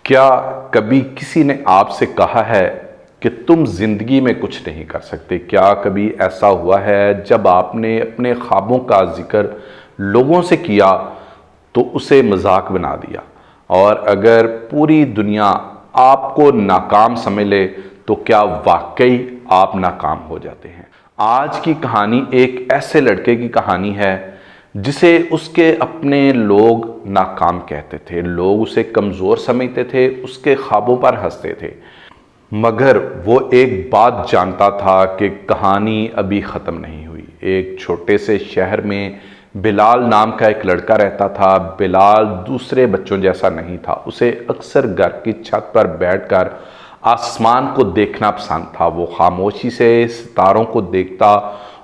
کیا کبھی کسی نے آپ سے کہا ہے کہ تم زندگی میں کچھ نہیں کر سکتے؟ کیا کبھی ایسا ہوا ہے جب آپ نے اپنے خوابوں کا ذکر لوگوں سے کیا تو اسے مذاق بنا دیا، اور اگر پوری دنیا آپ کو ناکام سمجھ لے تو کیا واقعی آپ ناکام ہو جاتے ہیں؟ آج کی کہانی ایک ایسے لڑکے کی کہانی ہے جسے اس کے اپنے لوگ ناکام کہتے تھے، لوگ اسے کمزور سمجھتے تھے، اس کے خوابوں پر ہنستے تھے، مگر وہ ایک بات جانتا تھا کہ کہانی ابھی ختم نہیں ہوئی۔ ایک چھوٹے سے شہر میں بلال نام کا ایک لڑکا رہتا تھا۔ بلال دوسرے بچوں جیسا نہیں تھا، اسے اکثر گھر کی چھت پر بیٹھ کر آسمان کو دیکھنا پسند تھا۔ وہ خاموشی سے ستاروں کو دیکھتا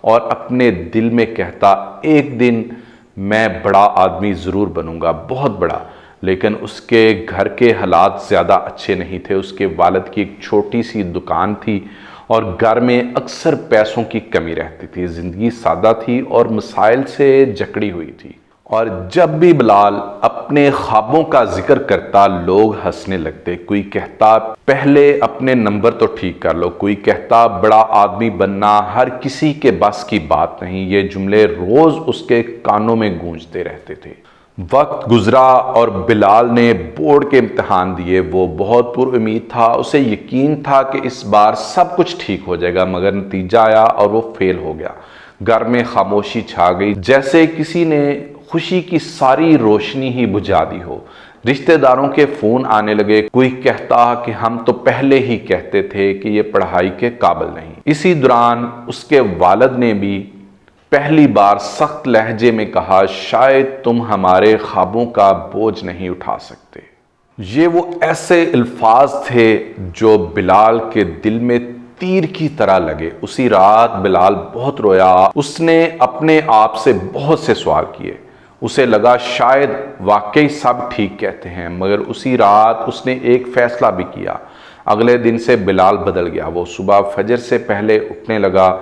اور اپنے دل میں کہتا، ایک دن میں بڑا آدمی ضرور بنوں گا، بہت بڑا۔ لیکن اس کے گھر کے حالات زیادہ اچھے نہیں تھے۔ اس کے والد کی ایک چھوٹی سی دکان تھی اور گھر میں اکثر پیسوں کی کمی رہتی تھی۔ زندگی سادہ تھی اور مسائل سے جکڑی ہوئی تھی، اور جب بھی بلال اپنے خوابوں کا ذکر کرتا لوگ ہنسنے لگتے۔ کوئی کہتا پہلے اپنے نمبر تو ٹھیک کر لو، کوئی کہتا بڑا آدمی بننا ہر کسی کے بس کی بات نہیں۔ یہ جملے روز اس کے کانوں میں گونجتے رہتے تھے۔ وقت گزرا اور بلال نے بورڈ کے امتحان دیے۔ وہ بہت پر امید تھا، اسے یقین تھا کہ اس بار سب کچھ ٹھیک ہو جائے گا، مگر نتیجہ آیا اور وہ فیل ہو گیا۔ گھر میں خاموشی چھا گئی، جیسے کسی نے خوشی کی ساری روشنی ہی بجھا دی ہو۔ رشتہ داروں کے فون آنے لگے، کوئی کہتا کہ ہم تو پہلے ہی کہتے تھے کہ یہ پڑھائی کے قابل نہیں۔ اسی دوران اس کے والد نے بھی پہلی بار سخت لہجے میں کہا، شاید تم ہمارے خوابوں کا بوجھ نہیں اٹھا سکتے۔ یہ وہ ایسے الفاظ تھے جو بلال کے دل میں تیر کی طرح لگے۔ اسی رات بلال بہت رویا۔ اس نے اپنے آپ سے بہت سے سوال کیے۔ اسے لگا شاید واقعی سب ٹھیک کہتے ہیں، مگر اسی رات اس نے ایک فیصلہ بھی کیا۔ اگلے دن سے بلال بدل گیا۔ وہ صبح فجر سے پہلے اٹھنے لگا،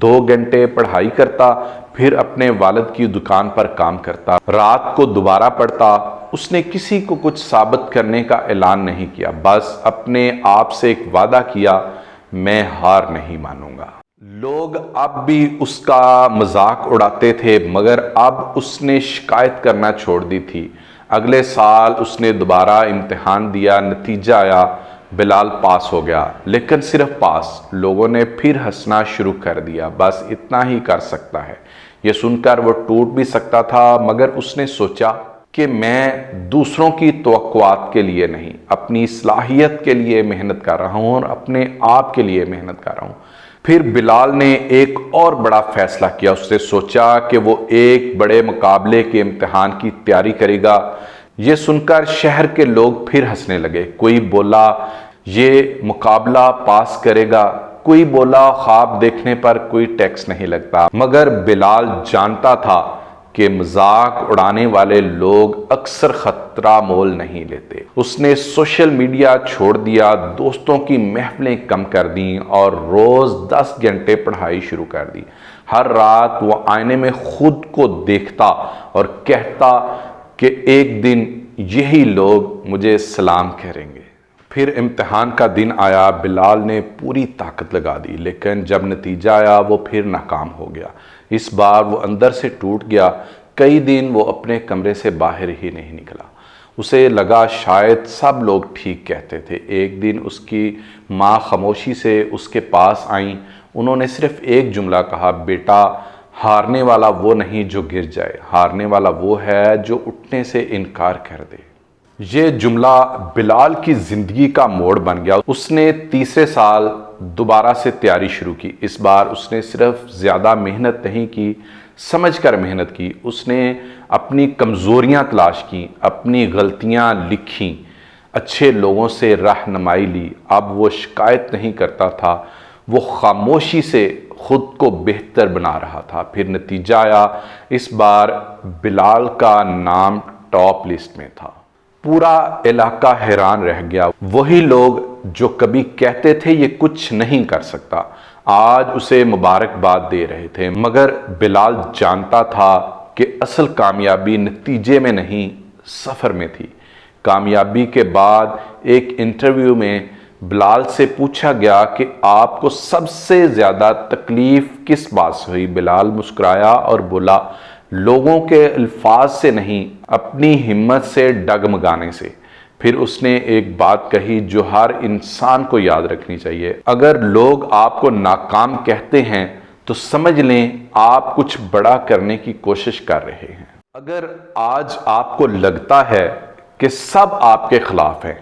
2 گھنٹے پڑھائی کرتا، پھر اپنے والد کی دکان پر کام کرتا، رات کو دوبارہ پڑھتا۔ اس نے کسی کو کچھ ثابت کرنے کا اعلان نہیں کیا، بس اپنے آپ سے ایک وعدہ کیا، میں ہار نہیں مانوں گا۔ لوگ اب بھی اس کا مذاق اڑاتے تھے، مگر اب اس نے شکایت کرنا چھوڑ دی تھی۔ اگلے سال اس نے دوبارہ امتحان دیا، نتیجہ آیا، بلال پاس ہو گیا، لیکن صرف پاس۔ لوگوں نے پھر ہنسنا شروع کر دیا، بس اتنا ہی کر سکتا ہے۔ یہ سن کر وہ ٹوٹ بھی سکتا تھا، مگر اس نے سوچا کہ میں دوسروں کی توقعات کے لیے نہیں، اپنی صلاحیت کے لیے محنت کر رہا ہوں اور اپنے آپ کے لیے محنت کر رہا ہوں۔ پھر بلال نے ایک اور بڑا فیصلہ کیا۔ اس نے سوچا کہ وہ ایک بڑے مقابلے کے امتحان کی تیاری کرے گا۔ یہ سن کر شہر کے لوگ پھر ہنسنے لگے۔ کوئی بولا یہ مقابلہ پاس کرے گا، کوئی بولا خواب دیکھنے پر کوئی ٹیکس نہیں لگتا، مگر بلال جانتا تھا کہ مذاق اڑانے والے لوگ اکثر خطرہ مول نہیں لیتے۔ اس نے سوشل میڈیا چھوڑ دیا، دوستوں کی محفلیں کم کر دیں اور روز 10 گھنٹے پڑھائی شروع کر دی۔ ہر رات وہ آئینے میں خود کو دیکھتا اور کہتا کہ ایک دن یہی لوگ مجھے سلام کریں گے۔ پھر امتحان کا دن آیا۔ بلال نے پوری طاقت لگا دی، لیکن جب نتیجہ آیا وہ پھر ناکام ہو گیا۔ اس بار وہ اندر سے ٹوٹ گیا۔ کئی دن وہ اپنے کمرے سے باہر ہی نہیں نکلا۔ اسے لگا شاید سب لوگ ٹھیک کہتے تھے۔ ایک دن اس کی ماں خاموشی سے اس کے پاس آئیں۔ انہوں نے صرف ایک جملہ کہا، بیٹا، ہارنے والا وہ نہیں جو گر جائے، ہارنے والا وہ ہے جو اٹھنے سے انکار کر دے۔ یہ جملہ بلال کی زندگی کا موڑ بن گیا۔ اس نے تیسرے سال دوبارہ سے تیاری شروع کی۔ اس بار اس نے صرف زیادہ محنت نہیں کی، سمجھ کر محنت کی۔ اس نے اپنی کمزوریاں تلاش کی، اپنی غلطیاں لکھیں، اچھے لوگوں سے رہنمائی لی۔ اب وہ شکایت نہیں کرتا تھا، وہ خاموشی سے خود کو بہتر بنا رہا تھا۔ پھر نتیجہ آیا۔ اس بار بلال کا نام ٹاپ لسٹ میں تھا۔ پورا علاقہ حیران رہ گیا۔ وہی لوگ جو کبھی کہتے تھے یہ کچھ نہیں کر سکتا، آج اسے مبارکباد دے رہے تھے، مگر بلال جانتا تھا کہ اصل کامیابی نتیجے میں نہیں، سفر میں تھی۔ کامیابی کے بعد ایک انٹرویو میں بلال سے پوچھا گیا کہ آپ کو سب سے زیادہ تکلیف کس بات سے ہوئی؟ بلال مسکرایا اور بولا لوگوں کے الفاظ سے نہیں، اپنی ہمت سے ڈگمگانے سے۔ پھر اس نے ایک بات کہی جو ہر انسان کو یاد رکھنی چاہیے، اگر لوگ آپ کو ناکام کہتے ہیں تو سمجھ لیں آپ کچھ بڑا کرنے کی کوشش کر رہے ہیں۔ اگر آج آپ کو لگتا ہے کہ سب آپ کے خلاف ہیں،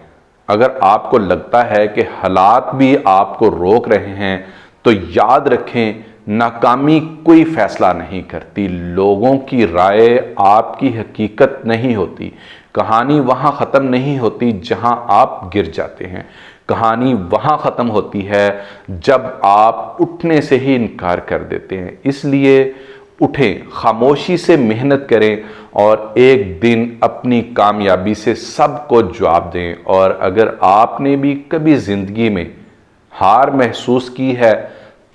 اگر آپ کو لگتا ہے کہ حالات بھی آپ کو روک رہے ہیں، تو یاد رکھیں ناکامی کوئی فیصلہ نہیں کرتی، لوگوں کی رائے آپ کی حقیقت نہیں ہوتی۔ کہانی وہاں ختم نہیں ہوتی جہاں آپ گر جاتے ہیں، کہانی وہاں ختم ہوتی ہے جب آپ اٹھنے سے ہی انکار کر دیتے ہیں۔ اس لیے اٹھیں، خاموشی سے محنت کریں اور ایک دن اپنی کامیابی سے سب کو جواب دیں۔ اور اگر آپ نے بھی کبھی زندگی میں ہار محسوس کی ہے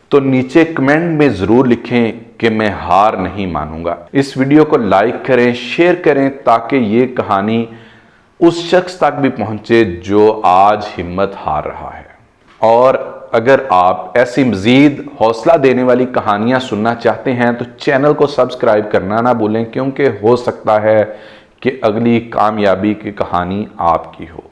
تو نیچے کمنٹ میں ضرور لکھیں کہ میں ہار نہیں مانوں گا۔ اس ویڈیو کو لائک کریں، شیئر کریں تاکہ یہ کہانی اس شخص تک بھی پہنچے جو آج ہمت ہار رہا ہے۔ اور اگر آپ ایسی مزید حوصلہ دینے والی کہانیاں سننا چاہتے ہیں تو چینل کو سبسکرائب کرنا نہ بھولیں، کیونکہ ہو سکتا ہے کہ اگلی کامیابی کی کہانی آپ کی ہو۔